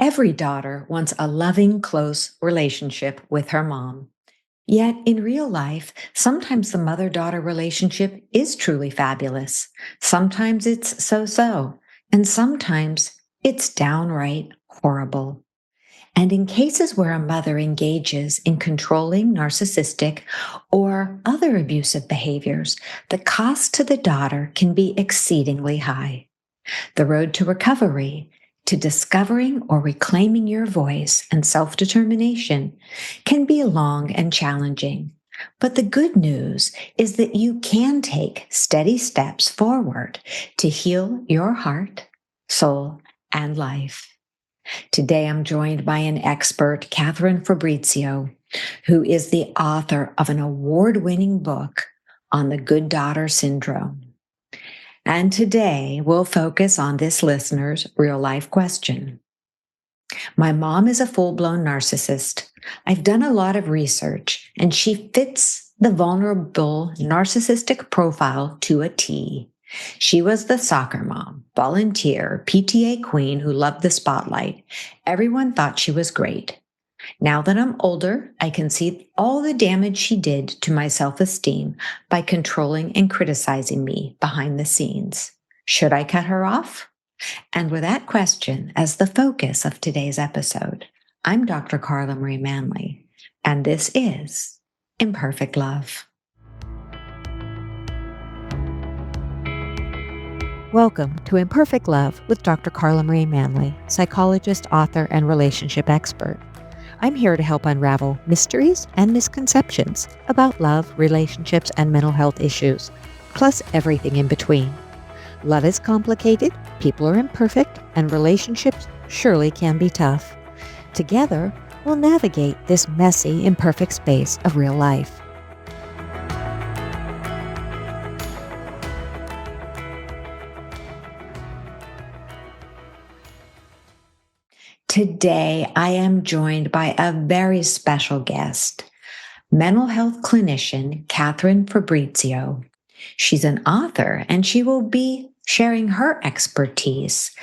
Every daughter wants a loving, close relationship with her mom. Yet in real life, sometimes the mother-daughter relationship is truly fabulous. Sometimes it's so-so, and sometimes it's downright horrible. And in cases where a mother engages in controlling, narcissistic, or other abusive behaviors, the cost to the daughter can be exceedingly high. The road to recovery, to discovering or reclaiming your voice and self-determination can be long and challenging. But the good news is that you can take steady steps forward to heal your heart, soul, and life. Today, I'm joined by an expert, Katherine Fabrizio, who is the author of an award-winning book on the good daughter syndrome. And today, we'll focus on this listener's real-life question. My mom is a full-blown narcissist. I've done a lot of research, and she fits the vulnerable narcissistic profile to a T. She was the soccer mom, volunteer, PTA queen who loved the spotlight. Everyone thought she was great. Now that I'm older, I can see all the damage she did to my self-esteem by controlling and criticizing me behind the scenes. Should I cut her off? And with that question as the focus of today's episode, I'm Dr. Carla Manly, and this is Imperfect Love. Welcome to Imperfect Love with Dr. Carla Manly, psychologist, author, and relationship expert. I'm here to help unravel mysteries and misconceptions about love, relationships, and mental health issues, plus everything in between. Love is complicated, people are imperfect, and relationships surely can be tough. Together, we'll navigate this messy, imperfect space of real life. Today, I am joined by a very special guest, mental health clinician Katherine Fabrizio. She's an author, and she will be sharing her expertise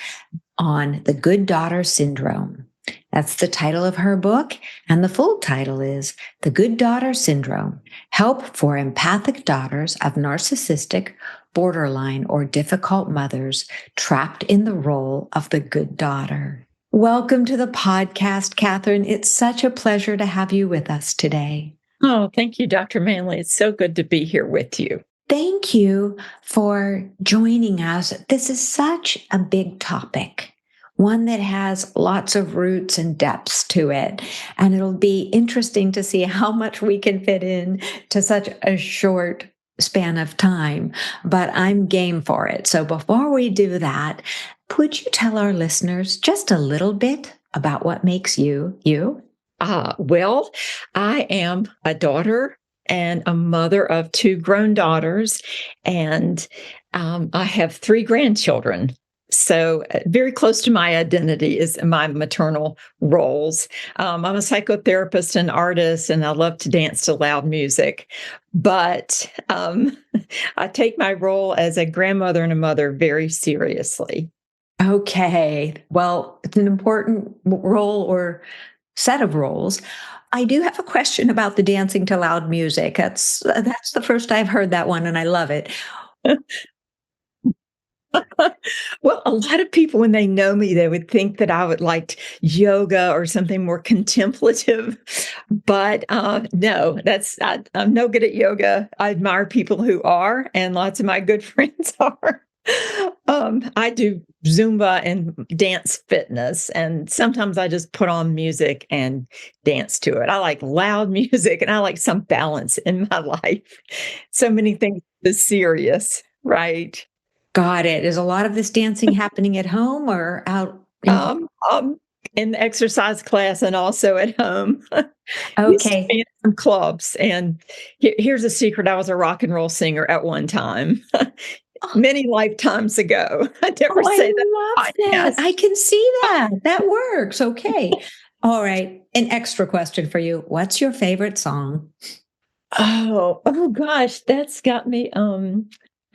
on the good daughter syndrome. That's the title of her book, and the full title is The Good Daughter Syndrome: Help for Empathic Daughters of Narcissistic, Borderline, or Difficult Mothers Trapped in the Role of the Good Daughter. Welcome to the podcast, Katherine. It's such a pleasure to have you with us today. Oh, thank you, Dr. Manly. It's so good to be here with you. Thank you for joining us. This is such a big topic, one that has lots of roots and depths to it. And it'll be interesting to see how much we can fit in to such a short span of time, but I'm game for it. So before we do that, would you tell our listeners just a little bit about what makes you, you? Well, I am a daughter and a mother of two grown daughters, and I have three grandchildren. So very close to my identity is my maternal roles. I'm a psychotherapist and artist, and I love to dance to loud music. But I take my role as a grandmother and a mother very seriously. Okay. Well, it's an important role or set of roles. I do have a question about the dancing to loud music. That's the first I've heard that one, and I love it. Well, a lot of people, when they know me, they would think that I would like yoga or something more contemplative. But no, I'm no good at yoga. I admire people who are, and lots of my good friends are. I do Zumba and dance fitness, and sometimes I just put on music and dance to it. I like loud music, and I like some balance in my life. So many things are serious, right? Got it. Is a lot of this dancing happening at home or out? In the exercise class and also at home. Used to Okay. be in some clubs, and here's a secret: I was a rock and roll singer at one time. Many lifetimes ago. I never say that. I love that. I can see that. That works. Okay. All right. An extra question for you. What's your favorite song? Oh gosh, that's got me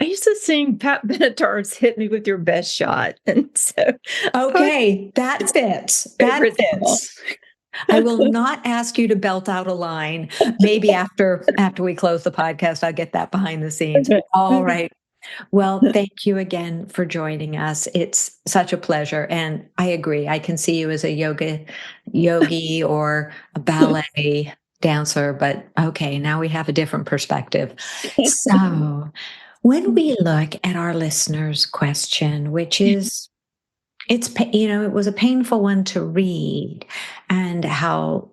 I used to sing Pat Benatar's "Hit Me with Your Best Shot," and so Okay, that fits. That favorite song. fits. I will not ask you to belt out a line. Maybe after we close the podcast, I'll get that behind the scenes. All right. Well, thank you again for joining us. It's such a pleasure. And I agree. I can see you as a yogi or a ballet dancer, but okay, now we have a different perspective. So when we look at our listeners' question, which is it was a painful one to read, and how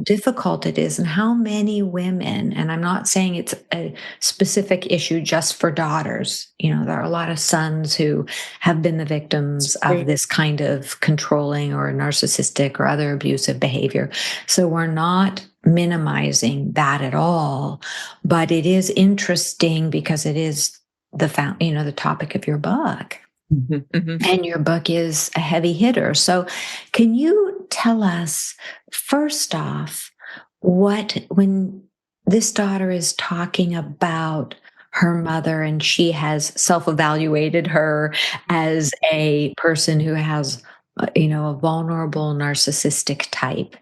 difficult it is, and how many women, and I'm not saying it's a specific issue just for daughters. There are a lot of sons who have been the victims of this kind of controlling or narcissistic or other abusive behavior. So we're not minimizing that at all, but it is interesting because it is the topic of your book. And your book is a heavy hitter. So can you tell us, first off, when this daughter is talking about her mother and she has self-evaluated her as a person who has, a vulnerable narcissistic type,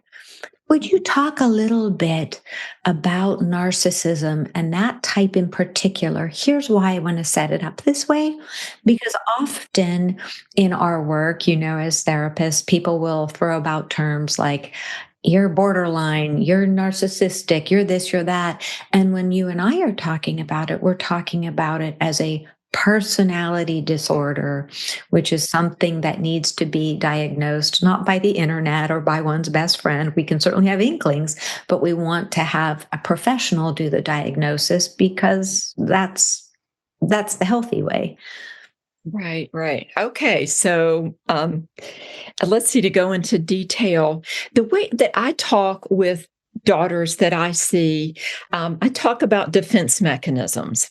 would you talk a little bit about narcissism and that type in particular? Here's why I want to set it up this way, because often in our work, as therapists, people will throw about terms like, you're borderline, you're narcissistic, you're this, you're that. And when you and I are talking about it, we're talking about it as a personality disorder, which is something that needs to be diagnosed, not by the internet or by one's best friend. We can certainly have inklings, but we want to have a professional do the diagnosis because that's the healthy way. Right, right. Okay, so let's see, to go into detail. The way that I talk with daughters that I see, I talk about defense mechanisms.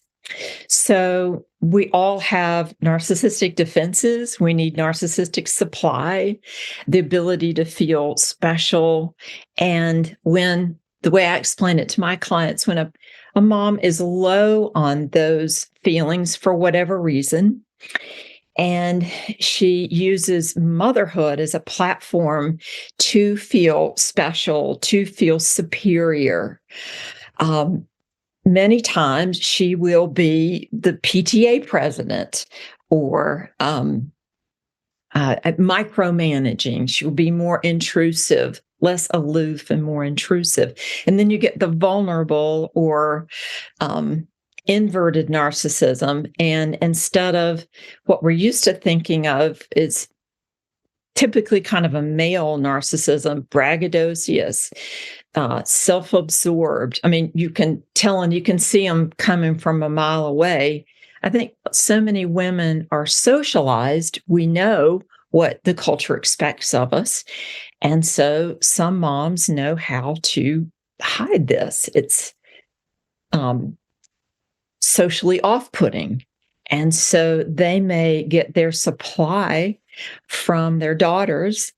So we all have narcissistic defenses. We need narcissistic supply, the ability to feel special. And the way I explain it to my clients, when a mom is low on those feelings for whatever reason, and she uses motherhood as a platform to feel special, to feel superior. Many times she will be the PTA president or micromanaging. She will be more intrusive, less aloof and more intrusive. And then you get the vulnerable or inverted narcissism. And instead of what we're used to thinking of is typically kind of a male narcissism, braggadocious, self-absorbed. I mean, you can tell and you can see them coming from a mile away. I think so many women are socialized. We know what the culture expects of us. And so some moms know how to hide this. It's socially off-putting. And so they may get their supply from their daughters,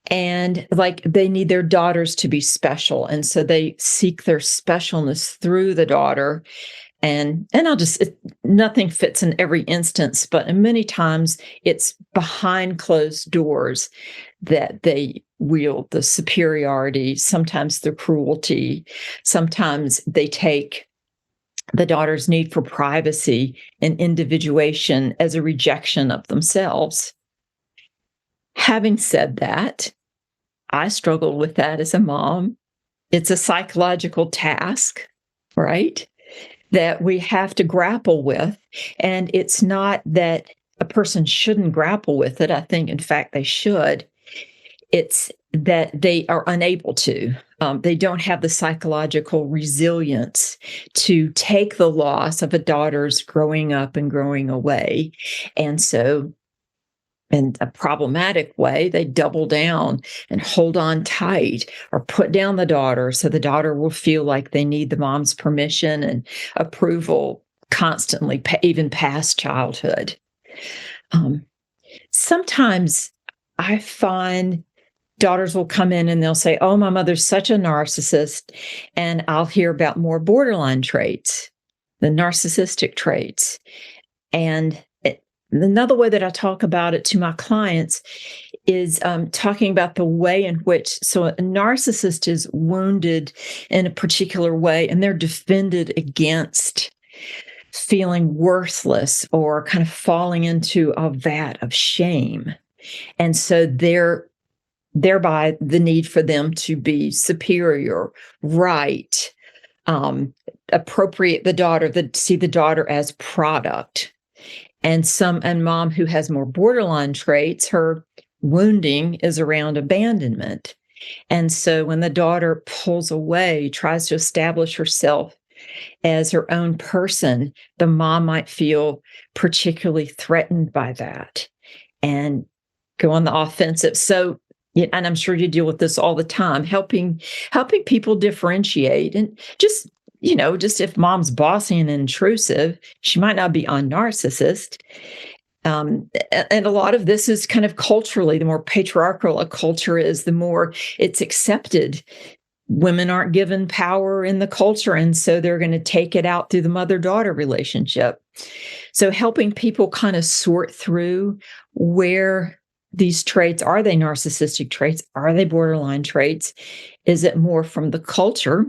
and like they need their daughters to be special. And so they seek their specialness through the daughter. And nothing fits in every instance, but many times it's behind closed doors that they wield the superiority, sometimes the cruelty, sometimes they take the daughter's need for privacy and individuation as a rejection of themselves. Having said that, I struggled with that as a mom. It's a psychological task, right, that we have to grapple with. And it's not that a person shouldn't grapple with it. I think, in fact, they should. It's that they are unable to. They don't have the psychological resilience to take the loss of a daughter's growing up and growing away. And so, in a problematic way, they double down and hold on tight or put down the daughter so the daughter will feel like they need the mom's permission and approval constantly, even past childhood. Sometimes I find daughters will come in and they'll say, "Oh, my mother's such a narcissist," and I'll hear about more borderline traits. the narcissistic traits. And another way that I talk about it to my clients is talking about the way in which, so a narcissist is wounded in a particular way, and they're defended against feeling worthless or kind of falling into a vat of shame. And so thereby the need for them to be superior, right, appropriate see the daughter as product. And mom who has more borderline traits, her wounding is around abandonment. And so when the daughter pulls away, tries to establish herself as her own person, the mom might feel particularly threatened by that and go on the offensive. So, and I'm sure you deal with this all the time, helping people differentiate. And just if mom's bossy and intrusive, she might not be a narcissist. And a lot of this is kind of culturally, the more patriarchal a culture is, the more it's accepted. Women aren't given power in the culture, and so they're going to take it out through the mother-daughter relationship. So helping people kind of sort through where these traits, are they narcissistic traits? Are they borderline traits? Is it more from the culture,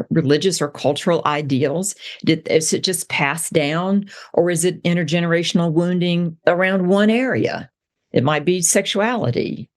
religious or cultural ideals? Is it just passed down, or is it intergenerational wounding around one area? It might be sexuality.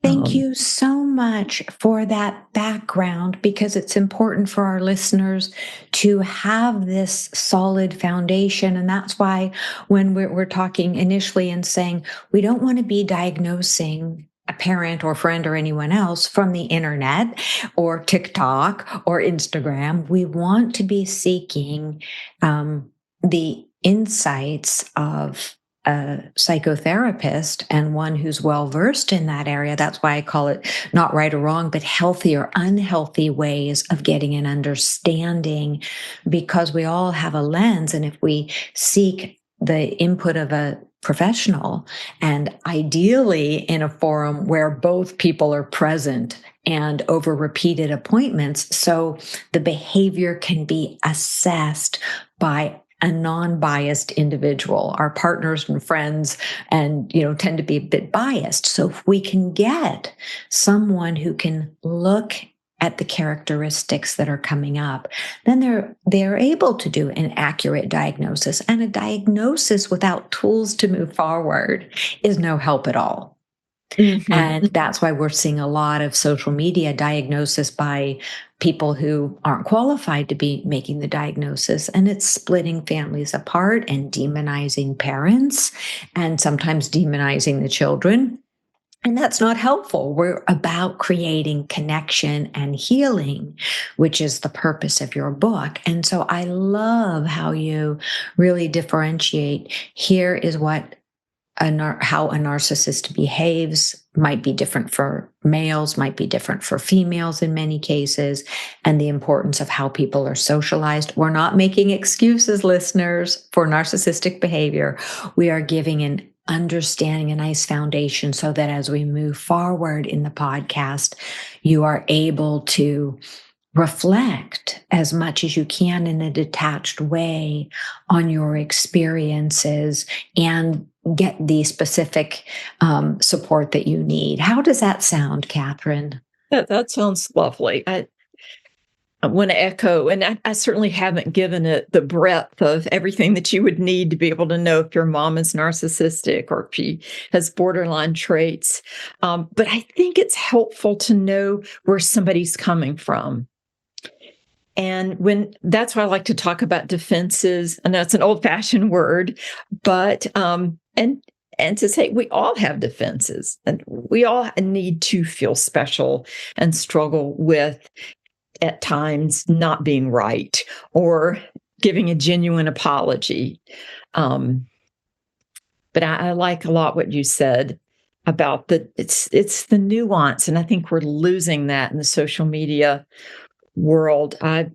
Thank you so much for that background, because it's important for our listeners to have this solid foundation. And that's why when we're talking initially and saying we don't want to be diagnosing a parent or friend or anyone else from the internet or TikTok or Instagram, we want to be seeking the insights of a psychotherapist and one who's well versed in that area. That's why I call it not right or wrong, but healthy or unhealthy ways of getting an understanding, because we all have a lens. And if we seek the input of a professional, and ideally in a forum where both people are present and over repeated appointments, so the behavior can be assessed by a non-biased individual. Our partners and friends tend to be a bit biased. So if we can get someone who can look at the characteristics that are coming up, then they're able to do an accurate diagnosis. And a diagnosis without tools to move forward is no help at all. Mm-hmm. And that's why we're seeing a lot of social media diagnosis by people who aren't qualified to be making the diagnosis. And it's splitting families apart and demonizing parents and sometimes demonizing the children. And that's not helpful. We're about creating connection and healing, which is the purpose of your book. And so I love how you really differentiate. Here is what how a narcissist behaves. Might be different for males, might be different for females in many cases, and the importance of how people are socialized. We're not making excuses, listeners, for narcissistic behavior. We are giving an understanding, a nice foundation, so that as we move forward in the podcast, you are able to reflect as much as you can in a detached way on your experiences and get the specific support that you need. How does that sound, Katherine? That sounds lovely. I want to echo, and I certainly haven't given it the breadth of everything that you would need to be able to know if your mom is narcissistic or if she has borderline traits. But I think it's helpful to know where somebody's coming from. And that's why I like to talk about defenses. I know it's an old-fashioned word, but and to say we all have defenses, and we all need to feel special and struggle with, at times, not being right or giving a genuine apology. But I like a lot what you said about it's the nuance, and I think we're losing that in the social media world. I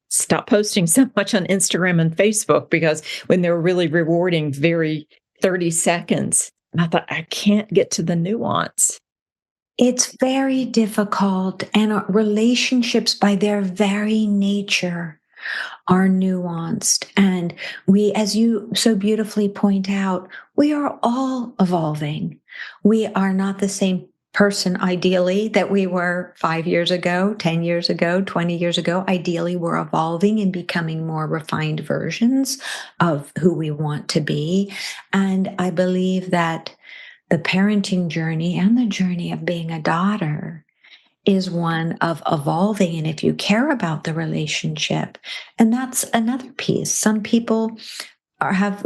stopped posting so much on Instagram and Facebook because when they're really rewarding 30 seconds, and I thought, I can't get to the nuance. It's very difficult, and relationships by their very nature are nuanced. And we, as you so beautifully point out, we are all evolving. We are not the same person, ideally, that we were 5 years ago, 10 years ago, 20 years ago. Ideally, we're evolving and becoming more refined versions of who we want to be. And I believe that the parenting journey and the journey of being a daughter is one of evolving. And if you care about the relationship, and that's another piece, some people have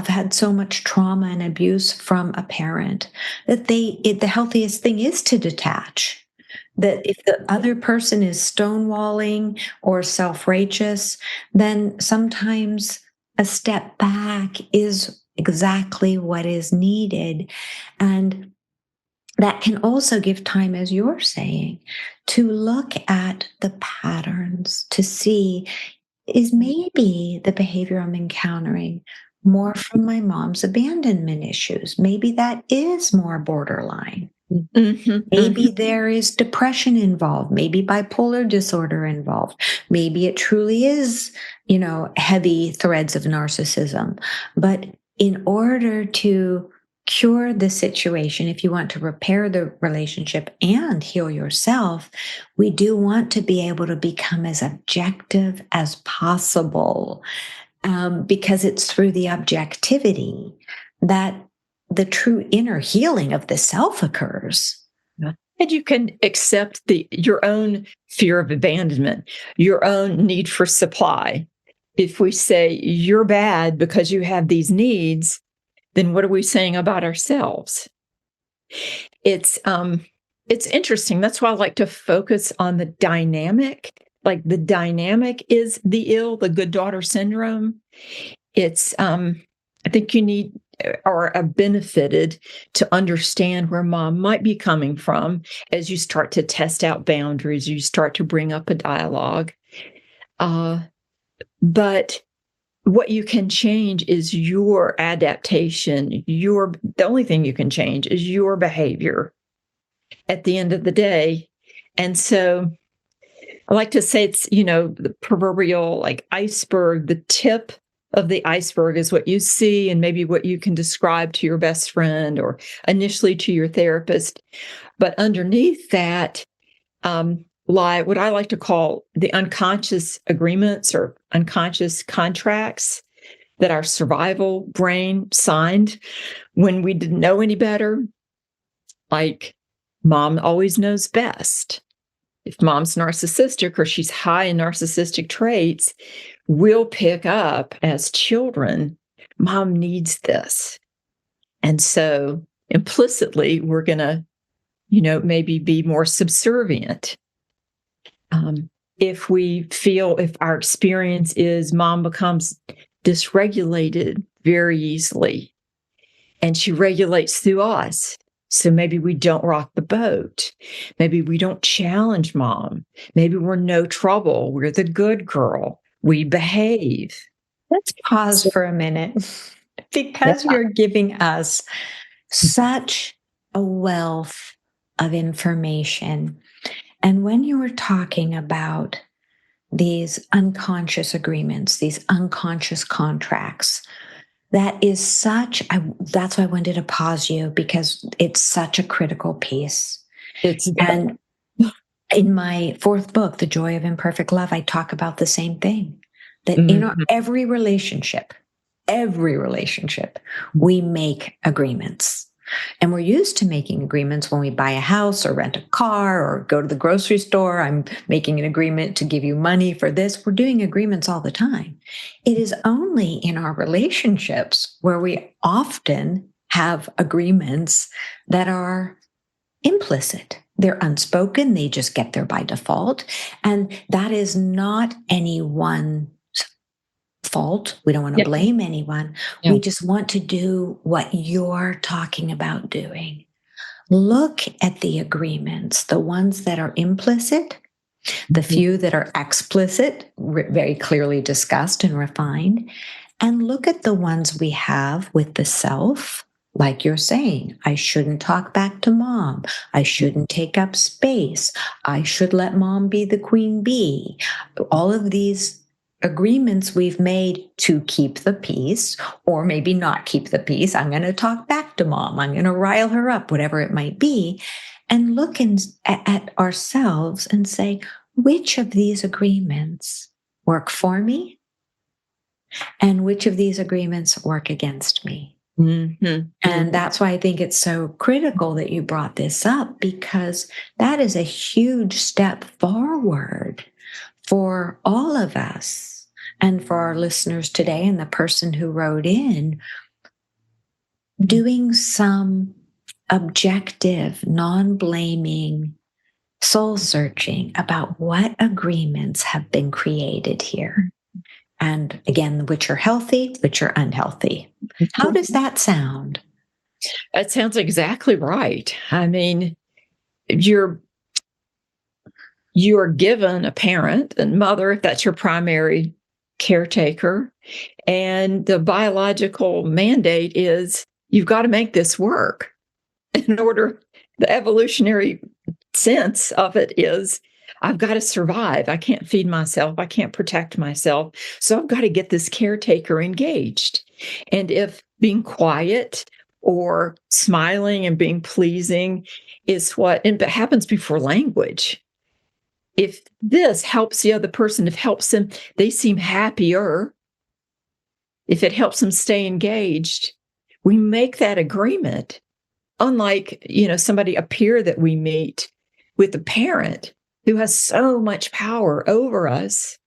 had so much trauma and abuse from a parent that the healthiest thing is to detach. That if the other person is stonewalling or self-righteous, then sometimes a step back is exactly what is needed. And that can also give time, as you're saying, to look at the patterns to see, is maybe the behavior I'm encountering more from my mom's abandonment issues? Maybe that is more borderline. Maybe there is depression involved, maybe bipolar disorder involved. Maybe it truly is, heavy threads of narcissism. But in order to cure the situation, if you want to repair the relationship and heal yourself, we do want to be able to become as objective as possible, because it's through the objectivity that the true inner healing of the self occurs. And you can accept your own fear of abandonment, your own need for supply. If we say you're bad because you have these needs, then what are we saying about ourselves? It's interesting. That's why I like to focus on the dynamic. Like the dynamic is the good daughter syndrome. It's I think you need or are benefited to understand where mom might be coming from as you start to test out boundaries, you start to bring up a dialogue. But what you can change is your adaptation. The only thing you can change is your behavior at the end of the day. And so I like to say it's, the proverbial like iceberg, the tip of the iceberg is what you see and maybe what you can describe to your best friend or initially to your therapist. But underneath that lie what I like to call the unconscious agreements or unconscious contracts that our survival brain signed when we didn't know any better. Like, mom always knows best. If mom's narcissistic or she's high in narcissistic traits, we'll pick up as children, mom needs this. And so implicitly, we're going to, maybe be more subservient. If our experience is mom becomes dysregulated very easily, and she regulates through us. So maybe we don't rock the boat. Maybe we don't challenge mom. Maybe we're no trouble. We're the good girl. We behave. Let's pause for a minute because you're giving us such a wealth of information. And when you were talking about these unconscious agreements, these unconscious contracts, that's why I wanted to pause you, because it's such a critical piece. And in my fourth book, The Joy of Imperfect Love, I talk about the same thing, that in every relationship, we make agreements. And we're used to making agreements when we buy a house or rent a car or go to the grocery store. I'm making an agreement to give you money for this. We're doing agreements all the time. It is only in our relationships where we often have agreements that are implicit. They're unspoken. They just get there by default. And that is not anyone's fault. We don't want to blame anyone. We just want to do what you're talking about doing. Look at the agreements, the ones that are implicit, the few that are explicit, very clearly discussed and refined, and look at the ones we have with the self Like you're saying, I shouldn't talk back to mom. I shouldn't take up space. I should let mom be the queen bee. All of these agreements we've made to keep the peace, or maybe not keep the peace. I'm going to talk back to mom. I'm going to rile her up, whatever it might be, and look at ourselves and say, which of these agreements work for me? And which of these agreements work against me? Mm-hmm. And that's why I think it's so critical that you brought this up, because that is a huge step forward for all of us and for our listeners today and the person who wrote in, doing some objective, non-blaming soul searching about what agreements have been created here. And again, which are healthy, which are unhealthy. How does that sound? That sounds exactly right. I mean, you're given a parent and mother, if that's your primary caretaker, and the biological mandate is you've got to make this work. In order, the evolutionary sense of it is I've got to survive. I can't feed myself. I can't protect myself. So I've got to get this caretaker engaged. And if being quiet or smiling and being pleasing is and it happens before language. If this helps the other person, if it helps them, they seem happier. If it helps them stay engaged, we make that agreement. Unlike, somebody, a peer that we meet with a parent who has so much power over us,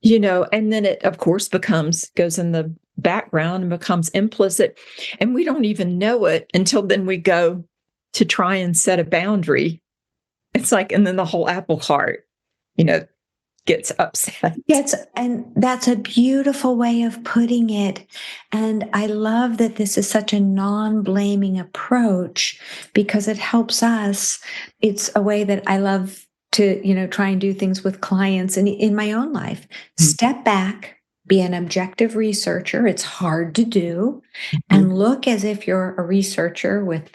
and then it, of course, goes in the background and becomes implicit. And we don't even know it until then we go to try and set a boundary. It's like, and then the whole apple cart, gets upset. Yes, and that's a beautiful way of putting it. And I love that this is such a non-blaming approach, because it helps us. It's a way that I love to, try and do things with clients and in my own life. Step back, be an objective researcher. It's hard to do. And look as if you're a researcher with,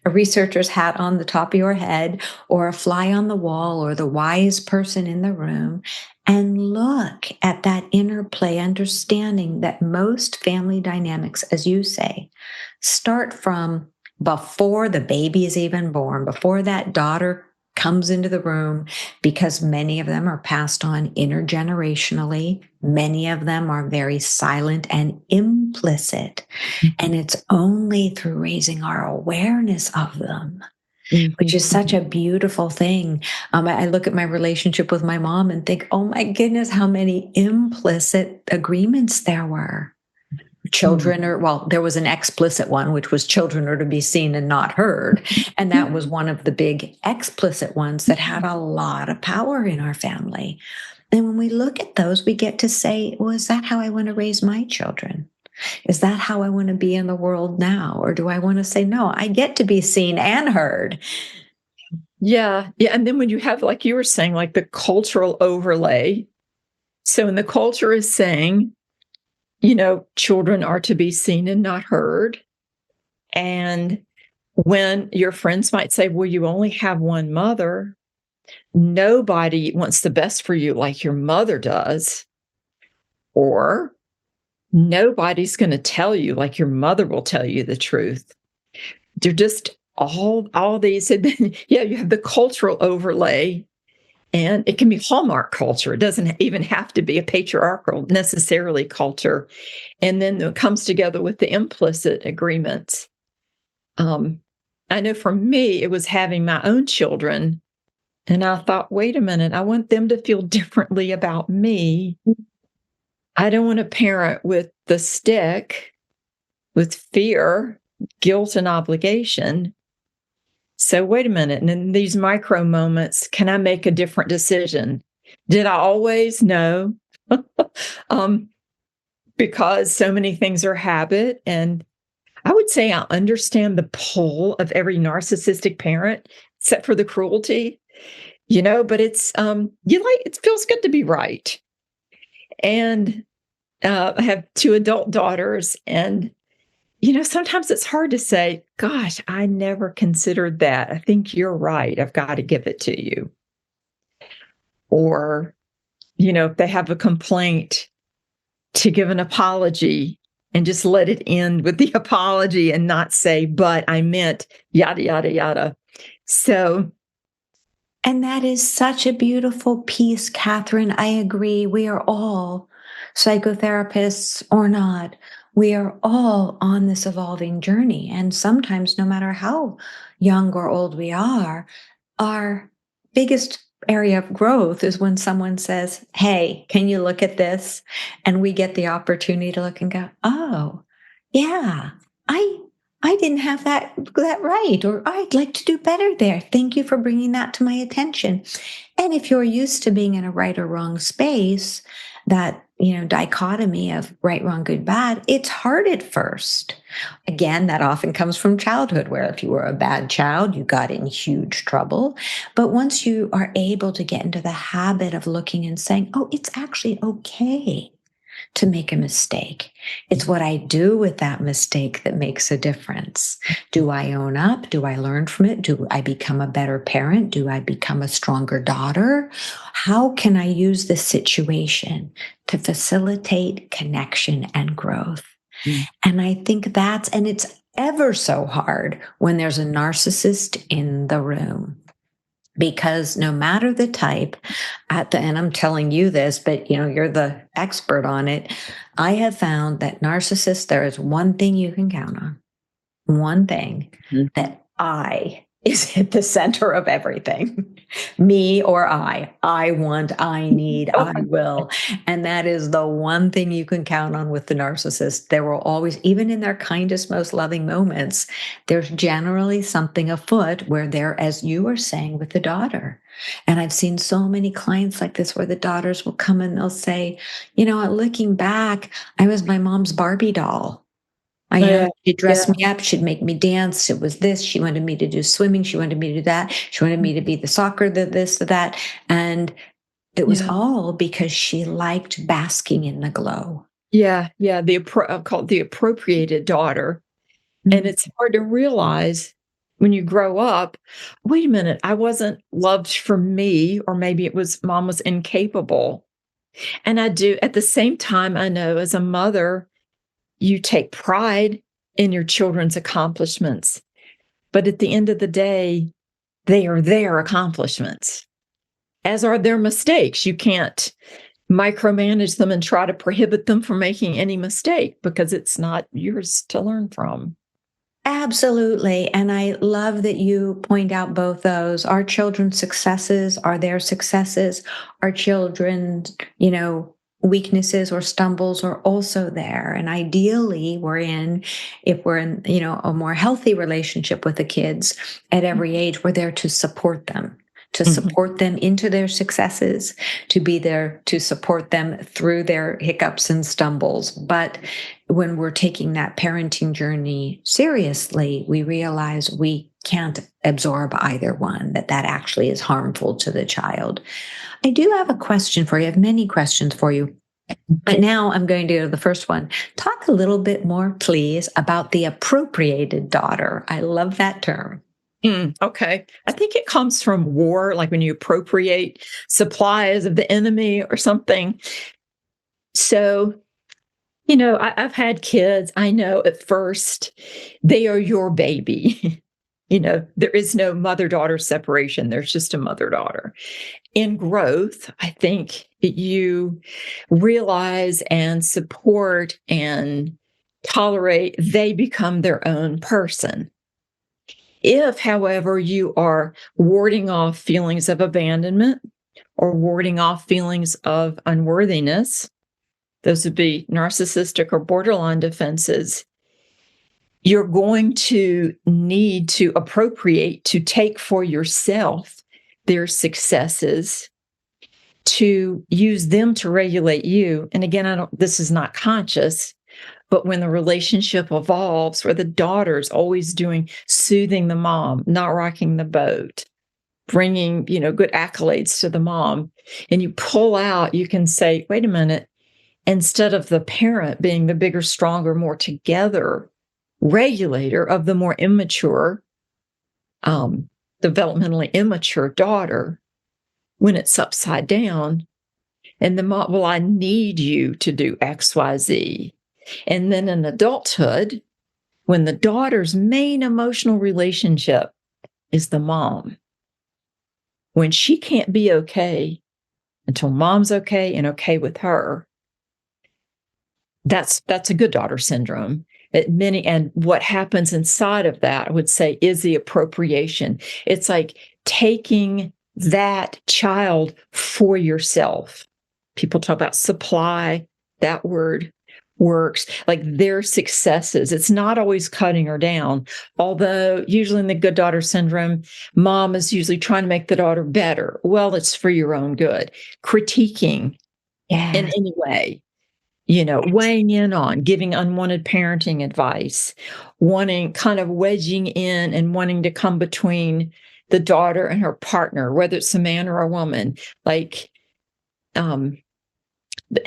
a researcher's hat on the top of your head, or a fly on the wall, or the wise person in the room, and look at that interplay, understanding that most family dynamics, as you say, start from before the baby is even born, before that daughter comes into the room, because many of them are passed on intergenerationally. Many of them are very silent and implicit. And it's only through raising our awareness of them, which is such a beautiful thing. I look at my relationship with my mom and think, oh my goodness, how many implicit agreements there were. Children there was an explicit one, which was children are to be seen and not heard. And that was one of the big explicit ones that had a lot of power in our family. And when we look at those, we get to say, well, is that how I want to raise my children? Is that how I want to be in the world now? Or do I want to say, no, I get to be seen and heard? Yeah. Yeah. And then when you have, like you were saying, like the cultural overlay. So when the culture is saying, children are to be seen and not heard. And when your friends might say, well, you only have one mother, nobody wants the best for you like your mother does. Or nobody's going to tell you like your mother will tell you the truth. They're just all these. And then, you have the cultural overlay. And it can be Hallmark culture. It doesn't even have to be a patriarchal necessarily culture. And then it comes together with the implicit agreements. I know for me, it was having my own children. And I thought, wait a minute, I want them to feel differently about me. I don't want a parent with the stick, with fear, guilt, and obligation. So wait a minute. And in these micro moments, can I make a different decision? Did I always? No. Because so many things are habit. And I would say I understand the pull of every narcissistic parent, except for the cruelty, but it's, it feels good to be right. And I have two adult daughters, and sometimes it's hard to say, gosh, I never considered that. I think you're right. I've got to give it to you. Or, if they have a complaint, to give an apology and just let it end with the apology and not say, but I meant yada, yada, yada. So, And that is such a beautiful piece, Catherine. I agree. We are all psychotherapists or not. We are all on this evolving journey. And sometimes, no matter how young or old we are, our biggest area of growth is when someone says, "Hey, can you look at this?" And we get the opportunity to look and go, "Oh, yeah, I I didn't have that right, or I'd like to do better there. Thank you for bringing that to my attention." And if you're used to being in a right or wrong space, that dichotomy of right, wrong, good, bad, it's hard at first. Again, that often comes from childhood, where if you were a bad child, you got in huge trouble. But once you are able to get into the habit of looking and saying, "Oh, it's actually okay to make a mistake. It's what I do with that mistake that makes a difference. Do I own up? Do I learn from it? Do I become a better parent? Do I become a stronger daughter? How can I use this situation to facilitate connection and growth?" And I think and it's ever so hard when there's a narcissist in the room. Because no matter the type, and I'm telling you this, but you're the expert on it. I have found that narcissists, there is one thing you can count on, one thing, that I is at the center of everything. Me or I want, I need, I will. And that is the one thing you can count on with the narcissist. There will always, even in their kindest, most loving moments, there's generally something afoot where they're, as you were saying with the daughter. And I've seen so many clients like this where the daughters will come and they'll say, looking back, I was my mom's Barbie doll. She'd dress me up. She'd make me dance. It was this. She wanted me to do swimming. She wanted me to do that. She wanted me to be the soccer, the this, the that. And it was all because she liked basking in the glow. Yeah. Called the appropriated daughter. And it's hard to realize when you grow up, wait a minute, I wasn't loved for me, or maybe it was mom was incapable. And I do, at the same time, I know as a mother, you take pride in your children's accomplishments. But at the end of the day, they are their accomplishments, as are their mistakes. You can't micromanage them and try to prohibit them from making any mistake, because it's not yours to learn from. Absolutely. And I love that you point out both those. Our children's successes are their successes. Our children's, weaknesses or stumbles are also there. And ideally, if we're in, a more healthy relationship with the kids at every age, we're there to support them. To support them into their successes, to be there to support them through their hiccups and stumbles. But when we're taking that parenting journey seriously, we realize we can't absorb either one, that actually is harmful to the child. I do have a question for you. I have many questions for you. But now I'm going to go to the first one. Talk a little bit more, please, about the appropriated daughter. I love that term. Okay. I think it comes from war, like when you appropriate supplies of the enemy or something. So, I've had kids. I know at first they are your baby. There is no mother-daughter separation. There's just a mother-daughter. In growth, I think you realize and support and tolerate, they become their own person. If, however, you are warding off feelings of abandonment or warding off feelings of unworthiness, those would be narcissistic or borderline defenses, you're going to need to appropriate, to take for yourself their successes, to use them to regulate you. And again, this is not conscious. But when the relationship evolves, where the daughter's always soothing the mom, not rocking the boat, bringing, good accolades to the mom, and you pull out, you can say, wait a minute, instead of the parent being the bigger, stronger, more together regulator of the more immature, developmentally immature daughter when it's upside down. And the mom, well, I need you to do X, Y, Z. And then in adulthood, when the daughter's main emotional relationship is the mom, when she can't be okay until mom's okay and okay with her, that's a good daughter syndrome. And what happens inside of that, I would say, is the appropriation. It's like taking that child for yourself. People talk about supply. That word works. Like their successes. It's not always cutting her down. Although usually in the good daughter syndrome, mom is usually trying to make the daughter better. Well, it's for your own good. Critiquing in any way. Weighing in on, giving unwanted parenting advice, kind of wedging in and wanting to come between the daughter and her partner, whether it's a man or a woman. And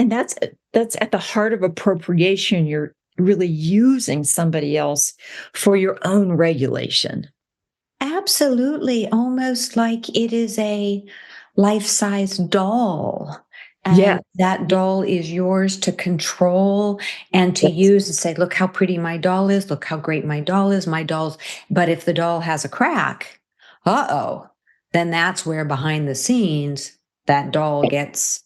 that's at the heart of appropriation. You're really using somebody else for your own regulation. Absolutely. Almost like it is a life-size doll. And that doll is yours to control and to use and say, look how pretty my doll is. Look how great my doll is. But if the doll has a crack, then that's where behind the scenes, that doll gets,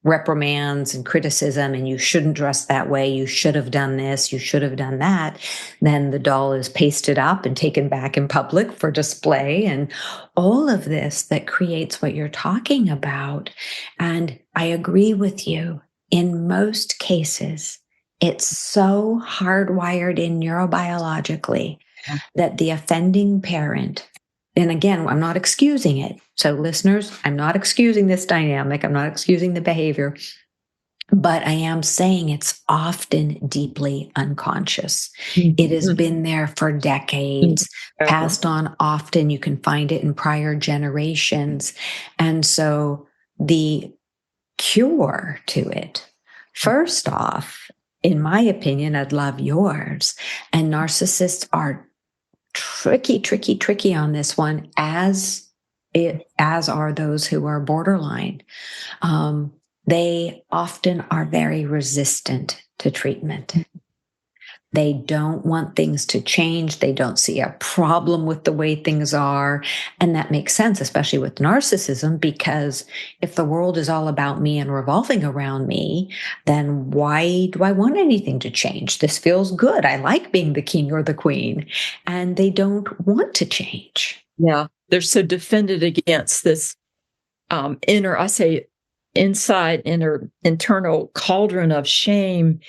reprimands and criticism, and you shouldn't dress that way. You should have done this. You should have done that. Then the doll is pasted up and taken back in public for display, and all of this that creates what you're talking about. And I agree with you. In most cases, it's so hardwired in neurobiologically that the offending parent, and again, I'm not excusing it. So listeners, I'm not excusing this dynamic. I'm not excusing the behavior, but I am saying it's often deeply unconscious. It has been there for decades, passed on often. You can find it in prior generations. And so the cure to it, first off, in my opinion, I'd love yours. And narcissists are tricky on this one, as are those who are borderline. They often are very resistant to treatment. They don't want things to change. They don't see a problem with the way things are. And that makes sense, especially with narcissism, because if the world is all about me and revolving around me, then why do I want anything to change? This feels good. I like being the king or the queen. And they don't want to change. Yeah. They're so defended against this internal cauldron of shame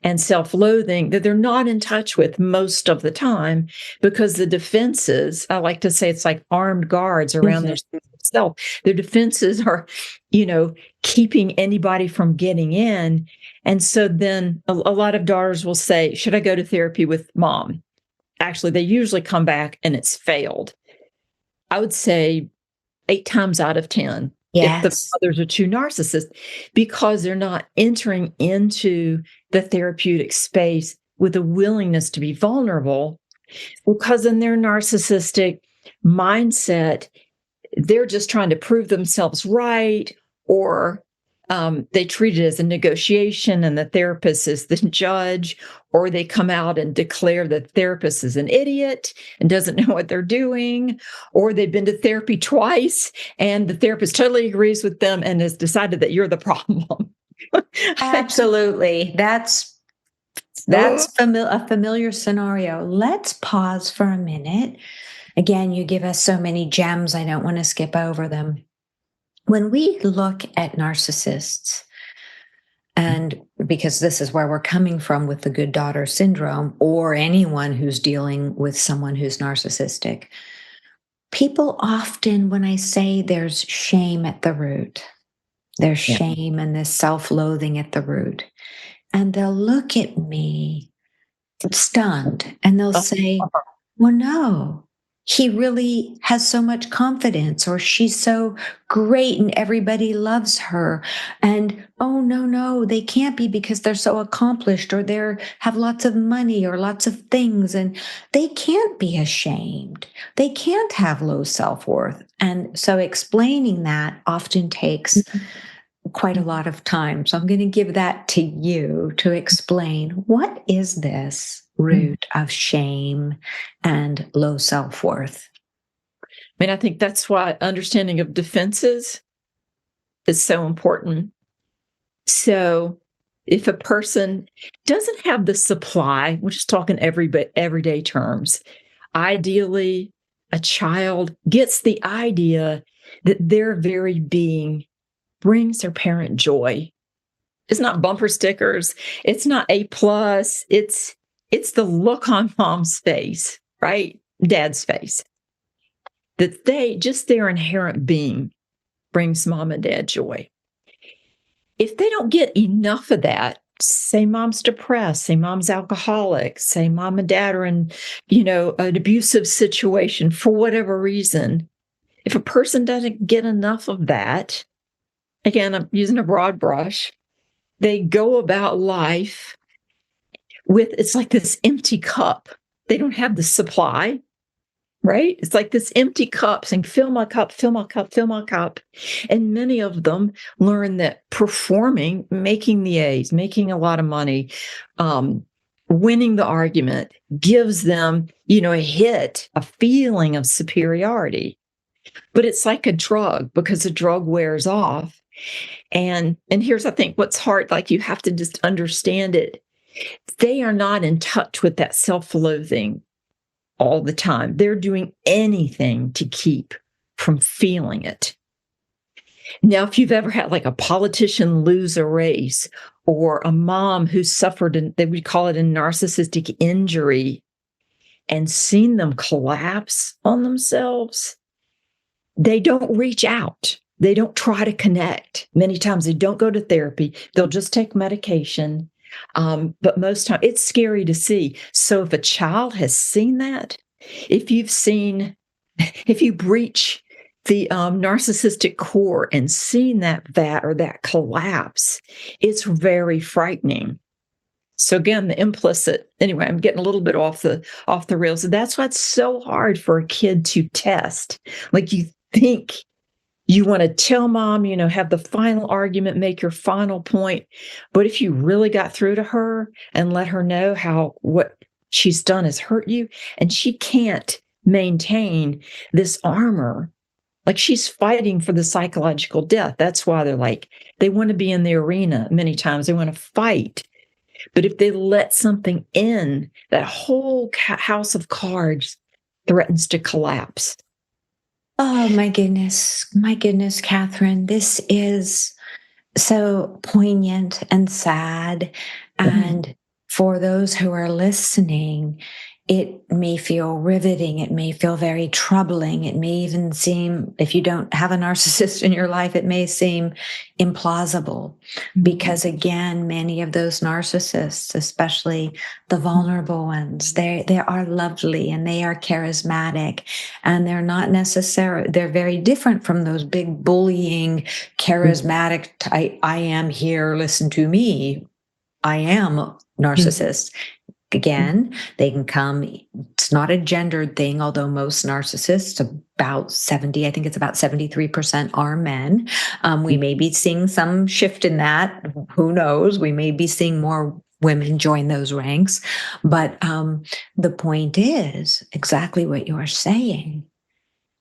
and self-loathing that they're not in touch with most of the time, because the defenses, I like to say, it's like armed guards around their self. Their defenses are, keeping anybody from getting in. And so then a lot of daughters will say, should I go to therapy with mom? Actually, they usually come back and it's failed. I would say 8 times out of 10. If the mothers are too narcissist, because they're not entering into the therapeutic space with a willingness to be vulnerable, because in their narcissistic mindset, they're just trying to prove themselves right, or they treat it as a negotiation and the therapist is the judge, or they come out and declare that the therapist is an idiot and doesn't know what they're doing, or they've been to therapy twice and the therapist totally agrees with them and has decided that you're the problem. Absolutely. That's a familiar scenario. Let's pause for a minute. Again, you give us so many gems, I don't want to skip over them. When we look at narcissists, and because this is where we're coming from with the good daughter syndrome, or anyone who's dealing with someone who's narcissistic, people often, when I say there's shame at the root, there's shame and this self-loathing at the root, and they'll look at me stunned and they'll say, well, no, he really has so much confidence, or she's so great and everybody loves her. And oh, no, no, they can't be because they're so accomplished, or they have lots of money or lots of things, and they can't be ashamed. They can't have low self-worth. And so explaining that often takes quite a lot of time. So I'm going to give that to you to explain, what is this root of shame and low self-worth? I mean, I think that's why understanding of defenses is so important. So if a person doesn't have the supply, we're just talking everyday terms, ideally, a child gets the idea that their very being brings their parent joy. It's not bumper stickers. It's not A plus. It's the look on mom's face, right? Dad's face. That just their inherent being brings mom and dad joy. If they don't get enough of that, say mom's depressed, say mom's alcoholic, say mom and dad are in, an abusive situation for whatever reason. If a person doesn't get enough of that, again, I'm using a broad brush, they go about life it's like this empty cup. They don't have the supply, right? It's like this empty cup saying, fill my cup, fill my cup, fill my cup. And many of them learn that performing, making the A's, making a lot of money, winning the argument gives them, a hit, a feeling of superiority. But it's like a drug, because the drug wears off. And here's, I think, what's hard, like you have to just understand it. They are not in touch with that self-loathing all the time. They're doing anything to keep from feeling it. Now, if you've ever had like a politician lose a race, or a mom who suffered, they would call it a narcissistic injury, and seen them collapse on themselves, they don't reach out. They don't try to connect. Many times they don't go to therapy. They'll just take medication. But most times it's scary to see. So if a child has seen that, if you breach the narcissistic core and seen that or that collapse, it's very frightening. So again, the implicit, anyway, I'm getting a little bit off the rails. That's why it's so hard for a kid to test. Like, you think you want to tell mom, have the final argument, make your final point. But if you really got through to her and let her know how what she's done has hurt you, and she can't maintain this armor, like she's fighting for the psychological death. That's why they want to be in the arena many times. They want to fight. But if they let something in, that whole house of cards threatens to collapse. Oh, my goodness, Katherine, this is so poignant and sad. And for those who are listening, it may feel riveting. It may feel very troubling. It may even seem, if you don't have a narcissist in your life, it may seem implausible. Because again, many of those narcissists, especially the vulnerable ones, they are lovely and they are charismatic, and they're not necessarily, they're very different from those big bullying, charismatic type, I am here, listen to me, I am narcissist. Again, they can come, it's not a gendered thing, although most narcissists, about 70, I think it's about 73% are men. We may be seeing some shift in that. Who knows? We may be seeing more women join those ranks. But the point is exactly what you're saying.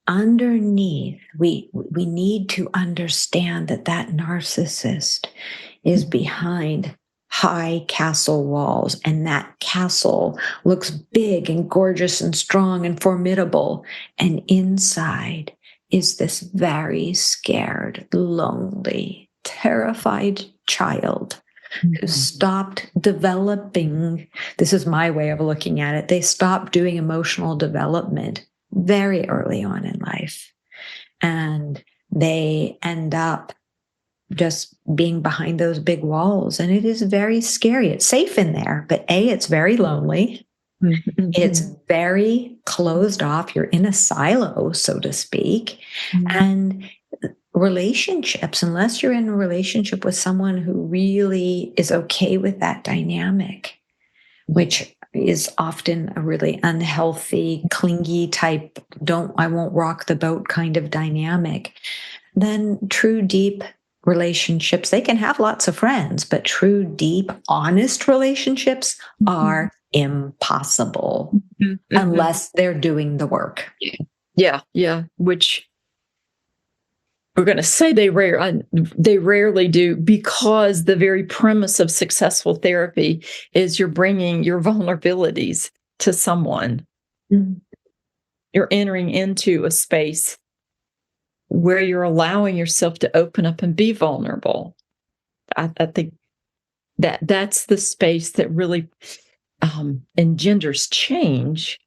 Underneath, we need to understand that narcissist is behind high castle walls, and that castle looks big and gorgeous and strong and formidable, and inside is this very scared, lonely, terrified child who stopped developing. This is my way of looking at it. They stopped doing emotional development very early on in life, and they end up just being behind those big walls. And it is very scary. It's safe in there, but it's very lonely. It's Mhm. very closed off. You're in a silo, so to speak. Mhm. And relationships, unless you're in a relationship with someone who really is okay with that dynamic, which is often a really unhealthy, clingy type, I won't rock the boat kind of dynamic, then true, deep relationships, they can have lots of friends, but true, deep, honest relationships Mhm. are impossible Mhm. Mhm. unless they're doing the work. Yeah, yeah, which we're going to say they rarely do, because the very premise of successful therapy is you're bringing your vulnerabilities to someone. Mm. You're entering into a space where you're allowing yourself to open up and be vulnerable. I think that's the space that really engenders change.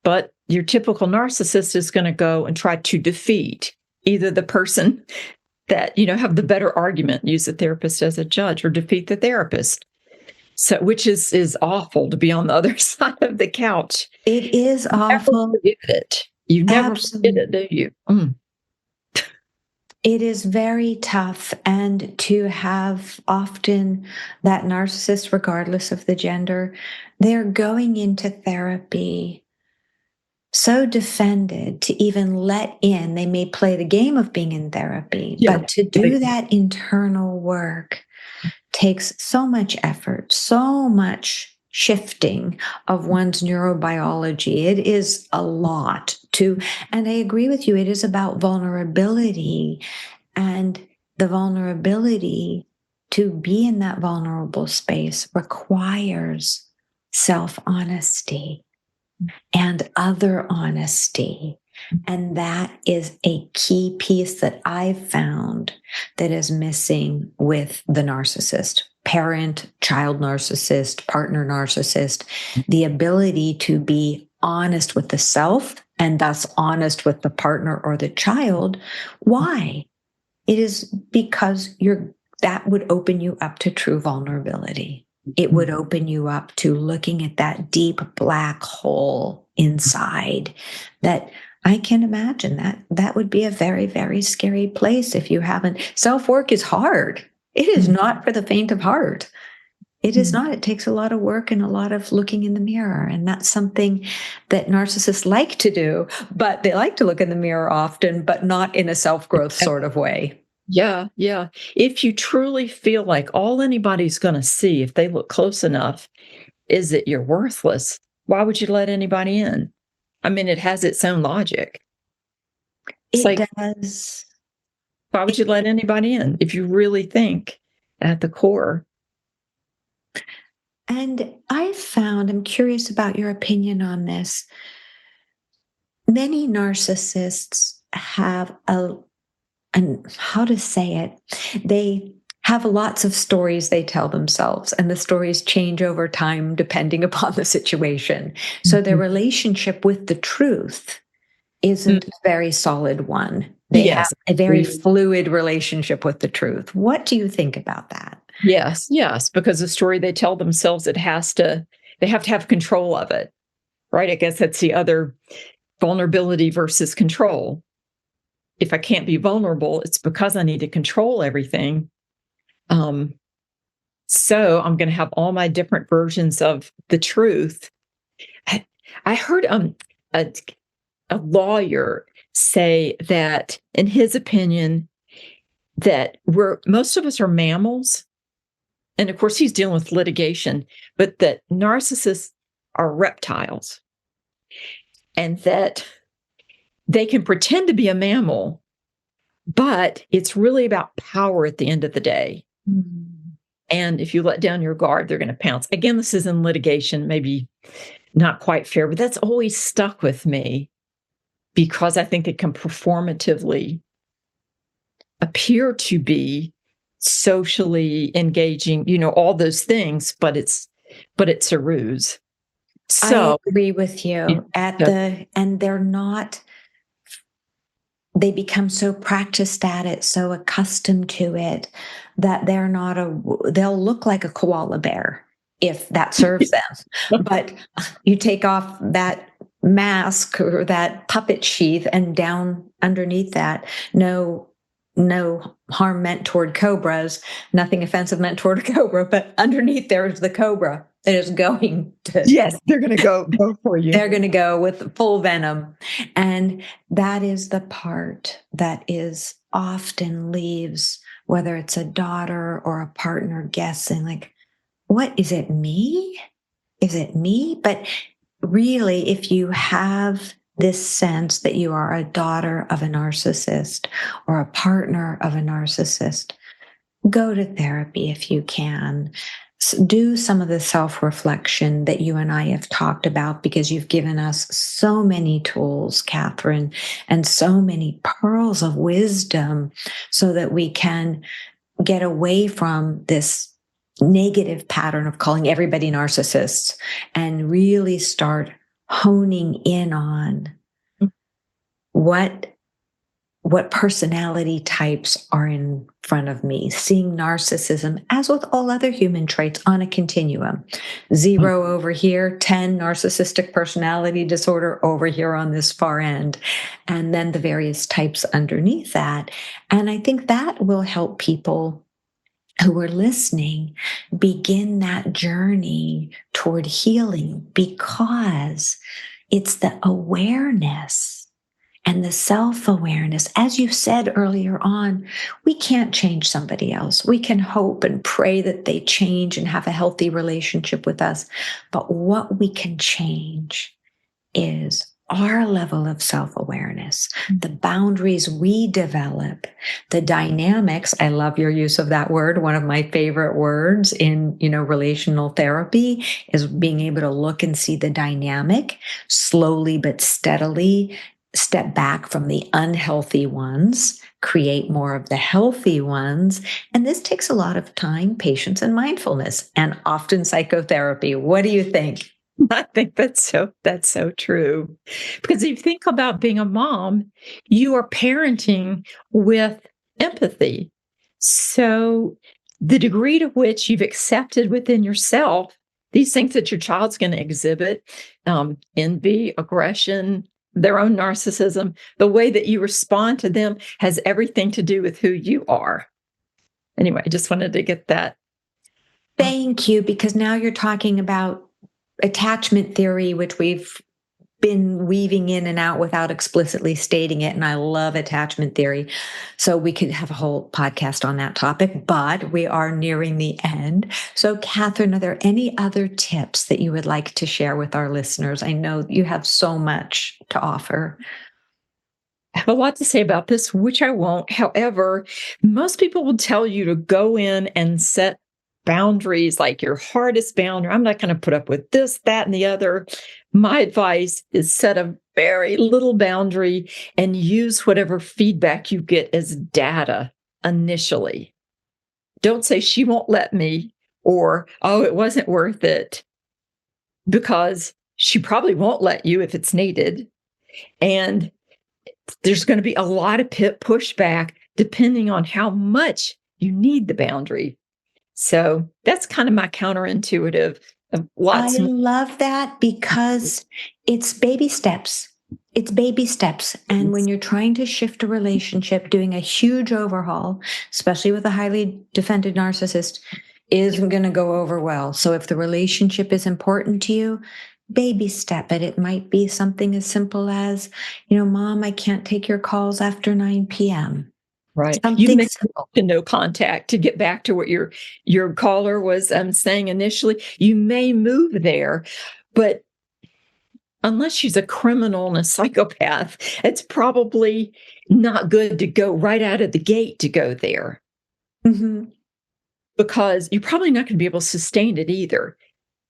But your typical narcissist is going to go and try to defeat either the person that, have the better argument, use the therapist as a judge, or defeat the therapist. So, which is awful, to be on the other side of the couch. It is Never awful. forget it. You never forget Absolutely. it, do you? Mm. It is very tough. And to have often that narcissist, regardless of the gender, they're going into therapy so defended to even let in. They may play the game of being in therapy, Yeah. but to do that internal work takes so much effort, so much shifting of one's neurobiology. It is a lot to, and I agree with you, it is about vulnerability, and the vulnerability to be in that vulnerable space requires self honesty and other honesty. And that is a key piece that I've found that is missing with the narcissist, parent, child narcissist, partner narcissist, the ability to be honest with the self and thus honest with the partner or the child. Why? It is because that would open you up to true vulnerability. It would open you up to looking at that deep black hole inside that I can imagine that would be a very, very scary place if you haven't. Self-work is hard. It is not for the faint of heart. It is not. It takes a lot of work and a lot of looking in the mirror. And that's something that narcissists like to do, but they like to look in the mirror often, but not in a self-growth sort of way. Yeah, yeah. If you truly feel like all anybody's going to see, if they look close enough, is that you're worthless, why would you let anybody in? I mean, it has its own logic. It's It like, does. why would you let anybody in if you really think at the core? And I found, I'm curious about your opinion on this. Many narcissists have and how to say it, they have lots of stories they tell themselves, and the stories change over time depending upon the situation. So their Mhm. relationship with the truth Mm, isn't a very solid one. They have yes. a very Agreed. fluid relationship with the truth. What do you think about that? Yes, yes, because the story they tell themselves, they have to have control of it, right? I guess that's the other vulnerability versus control. If I can't be vulnerable, it's because I need to control everything. Um, so I'm going to have all my different versions of the truth. I, I heard a, a lawyer say that, in his opinion, that most of us are mammals, and of course he's dealing with litigation, but that narcissists are reptiles, and that they can pretend to be a mammal, but it's really about power at the end of the day. Mm. And if you let down your guard, they're going to pounce. Again, this is in litigation, maybe not quite fair, but that's always stuck with me, because I think it can performatively appear to be socially engaging, all those things, but it's a ruse. I So, agree with you. yeah, And they're not, they become so practiced at it, so accustomed to it that they'll look like a koala bear. if that serves them. But you take off that mask or that puppet sheath, and down underneath that, no harm meant toward cobras, nothing offensive meant toward a cobra, but underneath there is the cobra that is going to. Yes, they're going to go for you. They're going to go with full venom. And that is the part that is often leaves, whether it's a daughter or a partner, guessing like, what is it, me? Is it me? But really, if you have this sense that you are a daughter of a narcissist or a partner of a narcissist, go to therapy if you can. Do some of the self-reflection that you and I have talked about, because you've given us so many tools, Katherine, and so many pearls of wisdom so that we can get away from this negative pattern of calling everybody narcissists and really start honing in on what personality types are in front of me, seeing narcissism, as with all other human traits, on a continuum. 0 over here, 10 narcissistic personality disorder over here on this far end, and then the various types underneath that. And I think that will help people who are listening begin that journey toward healing, because it's the awareness and the self-awareness. As you said earlier on, we can't change somebody else. We can hope and pray that they change and have a healthy relationship with us. But what we can change is our level of self-awareness, the boundaries we develop, the dynamics. I love your use of that word. One of my favorite words in, relational therapy is being able to look and see the dynamic, slowly but steadily step back from the unhealthy ones, create more of the healthy ones. And this takes a lot of time, patience, and mindfulness, and often psychotherapy. What do you think? I think that's so true. Because if you think about being a mom, you are parenting with empathy. So the degree to which you've accepted within yourself these things that your child's going to exhibit, envy, aggression, their own narcissism, the way that you respond to them has everything to do with who you are. Anyway, I just wanted to get that. Thank you, because now you're talking about attachment theory, which we've been weaving in and out without explicitly stating it. And I love attachment theory. So we could have a whole podcast on that topic, but we are nearing the end. So Katherine, are there any other tips that you would like to share with our listeners? I know you have so much to offer. I have a lot to say about this, which I won't. However, most people will tell you to go in and set boundaries, like your hardest boundary. I'm not going to put up with this, that, and the other. My advice is set a very little boundary and use whatever feedback you get as data initially. Don't say she won't let me, or, oh, it wasn't worth it, because she probably won't let you if it's needed. And there's going to be a lot of pushback depending on how much you need the boundary. So that's kind of my counterintuitive. I love that, because it's baby steps. It's baby steps. And when you're trying to shift a relationship, doing a huge overhaul, especially with a highly defended narcissist, isn't going to go over well. So if the relationship is important to you, baby step it. It might be something as simple as, Mom, I can't take your calls after 9 p.m. Right. Something You make simple. no contact. To get back to what your caller was saying initially, you may move there, but unless she's a criminal and a psychopath, it's probably not good to go right out of the gate to go there. Mm-hmm. Because you're probably not going to be able to sustain it either.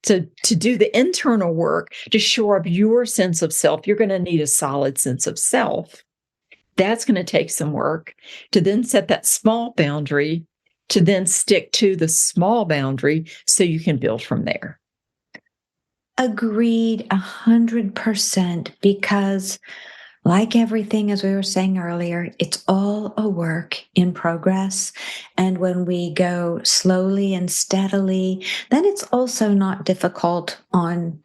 To do the internal work to shore up your sense of self, you're going to need a solid sense of self. That's going to take some work to then set that small boundary, to then stick to the small boundary so you can build from there. Agreed 100%, because like everything, as we were saying earlier, it's all a work in progress. And when we go slowly and steadily, then it's also not difficult on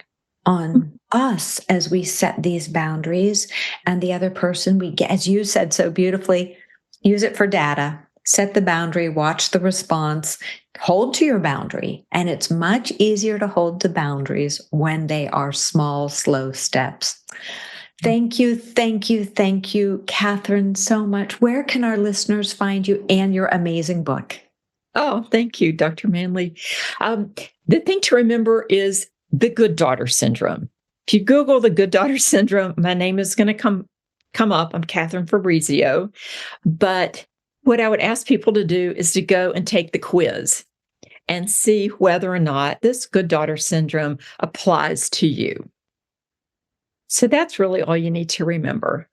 us as we set these boundaries. And the other person, we get, as you said so beautifully, use it for data, set the boundary, watch the response, hold to your boundary. And it's much easier to hold to boundaries when they are small, slow steps. Thank you, Katherine, so much. Where can our listeners find you and your amazing book? Oh, thank you, Dr. Manly. The thing to remember is the good daughter syndrome. If you Google the good daughter syndrome, my name is going to come up. I'm Katherine Fabrizio. But what I would ask people to do is to go and take the quiz and see whether or not this good daughter syndrome applies to you. So that's really all you need to remember.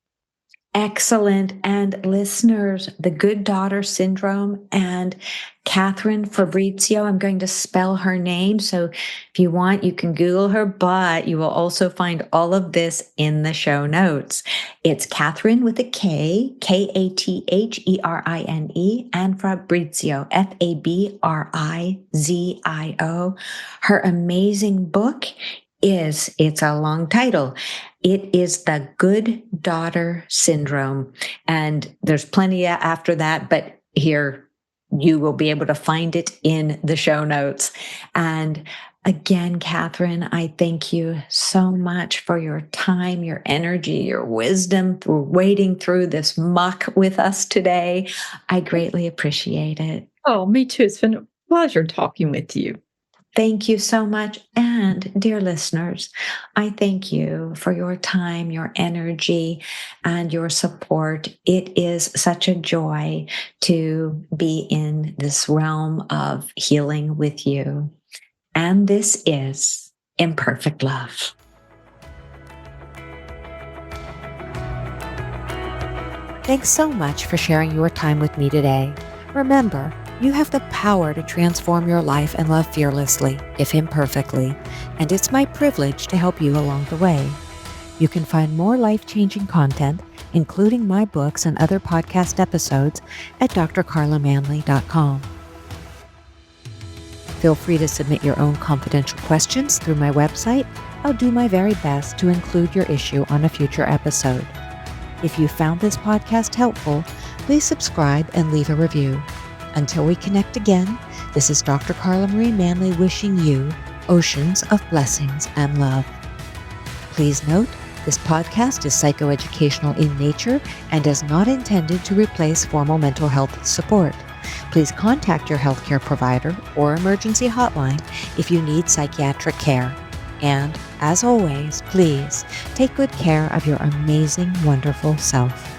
Excellent. And listeners, the good daughter syndrome and Katherine Fabrizio, I'm going to spell her name. So if you want, you can Google her, but you will also find all of this in the show notes. It's Katherine with a K, Katherine, and Fabrizio, Fabrizio. Her amazing book it's a long title. It is the good daughter syndrome. And there's plenty after that, but here you will be able to find it in the show notes. And again, Katherine, I thank you so much for your time, your energy, your wisdom for wading through this muck with us today. I greatly appreciate it. Oh, me too. It's been a pleasure talking with you. Thank you so much. And dear listeners, I thank you for your time, your energy, and your support. It is such a joy to be in this realm of healing with you. And this is Imperfect Love. Thanks so much for sharing your time with me today. Remember, you have the power to transform your life and love fearlessly, if imperfectly, and it's my privilege to help you along the way. You can find more life-changing content, including my books and other podcast episodes, at drcarlamanly.com. Feel free to submit your own confidential questions through my website. I'll do my very best to include your issue on a future episode. If you found this podcast helpful, please subscribe and leave a review. Until we connect again, this is Dr. Carla Marie Manly wishing you oceans of blessings and love. Please note, this podcast is psychoeducational in nature and is not intended to replace formal mental health support. Please contact your healthcare provider or emergency hotline if you need psychiatric care. And, as always, please take good care of your amazing, wonderful self.